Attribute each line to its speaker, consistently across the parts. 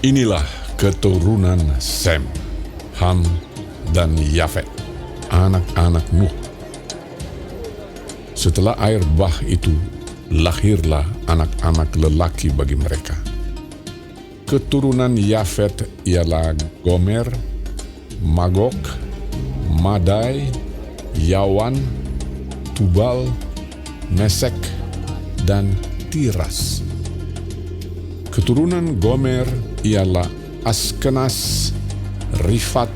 Speaker 1: Inilah keturunan Sem, Ham, dan Yafet, anak-anak Nuh. Setelah air bah itu, lahirlah anak-anak lelaki bagi mereka. Keturunan Yafet ialah Gomer, Magog, Madai, Yawan, Tubal, Mesek, dan Tiras. Keturunan Gomer ialah Askenas, Rifat,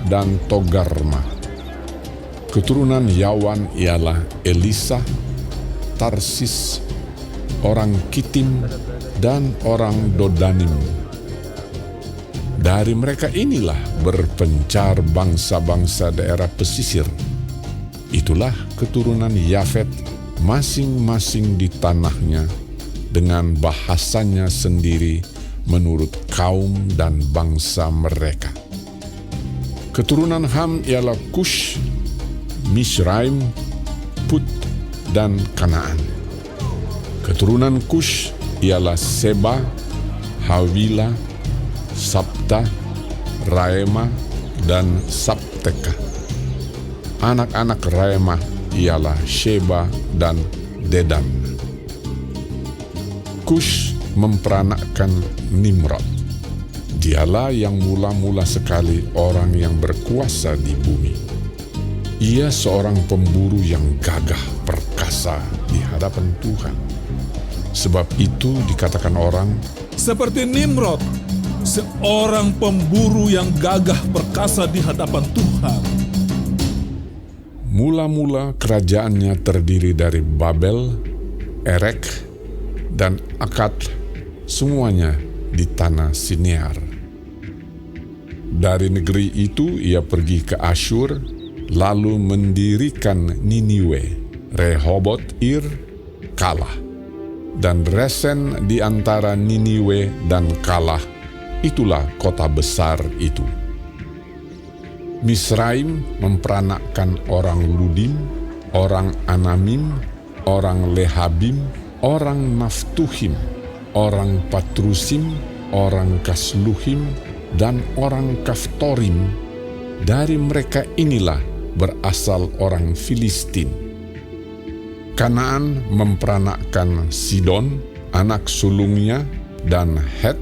Speaker 1: dan Togarma. Keturunan Yawan ialah Elisa, Tarsis, orang Kitim, dan orang Dodanim. Dari mereka inilah berpencar bangsa-bangsa daerah pesisir. Itulah keturunan Yafet masing-masing di tanahnya, dengan bahasanya sendiri menurut kaum dan bangsa mereka. Keturunan Ham ialah Kush, Misraim, Put, dan Kanaan. Keturunan Kush ialah Seba, Hawila, Sabta, Raema, dan Sabteka. Anak-anak Raema ialah Sheba dan Dedan. Kush memperanakkan Nimrod. Dialah yang mula-mula sekali orang yang berkuasa di bumi. Ia seorang pemburu yang gagah perkasa di hadapan Tuhan. Sebab itu dikatakan orang,
Speaker 2: seperti Nimrod, seorang pemburu yang gagah perkasa di hadapan Tuhan.
Speaker 1: Mula-mula kerajaannya terdiri dari Babel, Erek, dan Akad, semuanya di tanah Sinear. Dari negeri itu ia pergi ke Asyur, lalu mendirikan Niniwe, Rehobot Ir, Kalah, dan Resen di antara Niniwe dan Kalah. Itulah kota besar itu. Misraim memperanakkan orang Ludim, orang Anamim, orang Lehabim, orang Naftuhim, orang Patrusim, orang Kasluhim, dan orang Kaftorim. Dari mereka inilah berasal orang Filistin. Kanaan memperanakkan Sidon, anak sulungnya, dan Het,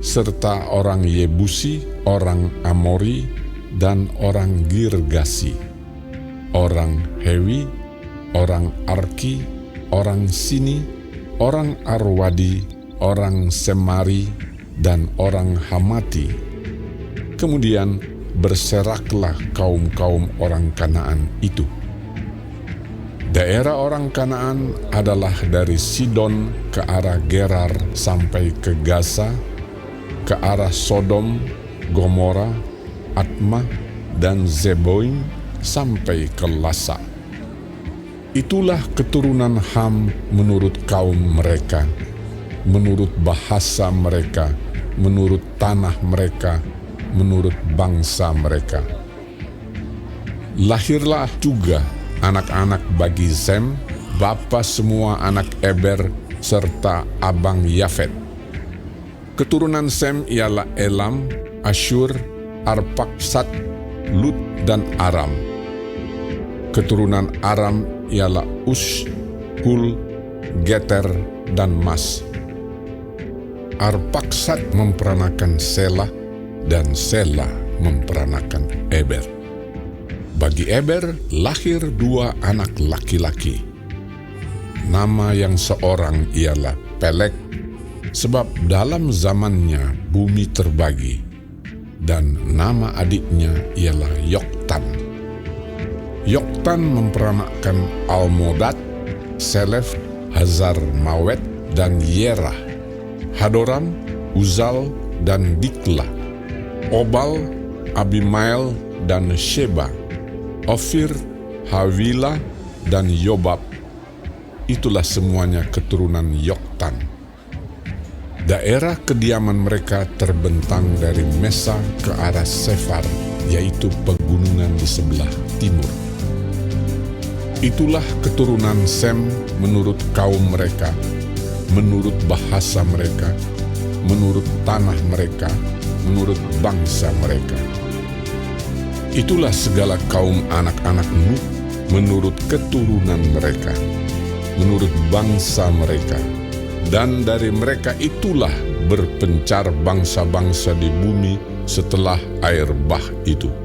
Speaker 1: serta orang Yebusi, orang Amori, dan orang Girgasi, orang Hewi, orang Arki, orang Sini, orang Arwadi, orang Semari, dan orang Hamati. Kemudian berseraklah kaum-kaum orang Kanaan itu. Daerah orang Kanaan adalah dari Sidon ke arah Gerar sampai ke Gaza, ke arah Sodom, Gomora, Atma, dan Zeboim sampai ke Lasa. Itulah keturunan Ham menurut kaum mereka, menurut bahasa mereka, menurut tanah mereka, menurut bangsa mereka. Lahirlah juga anak-anak bagi Sem, bapa semua anak Eber, serta abang Yafet. Keturunan Sem ialah Elam, Asyur, Arpaksad, Lut, dan Aram. Keturunan Aram ialah Us, Hul, Geter, dan Mas. Arpaksad memperanakan Selah, dan Selah memperanakan Eber. Bagi Eber lahir dua anak laki-laki. Nama yang seorang ialah Pelek, sebab dalam zamannya bumi terbagi, dan nama adiknya ialah Yoktan. Yoktan memperanakkan Almodad, Selef, Hazar Mawet, dan Yerah, Hadoram, Uzal, dan Dikla, Obal, Abimael, dan Sheba, Ofir, Hawila, dan Yobab. Itulah semuanya keturunan Yoktan. Daerah kediaman mereka terbentang dari Mesa ke arah Sefar, yaitu pegunungan di sebelah timur. Itulah keturunan Sem menurut kaum mereka, menurut bahasa mereka, menurut tanah mereka, menurut bangsa mereka. Itulah segala kaum anak-anak Nuh menurut keturunan mereka, menurut bangsa mereka. Dan dari mereka itulah berpencar bangsa-bangsa di bumi setelah air bah itu.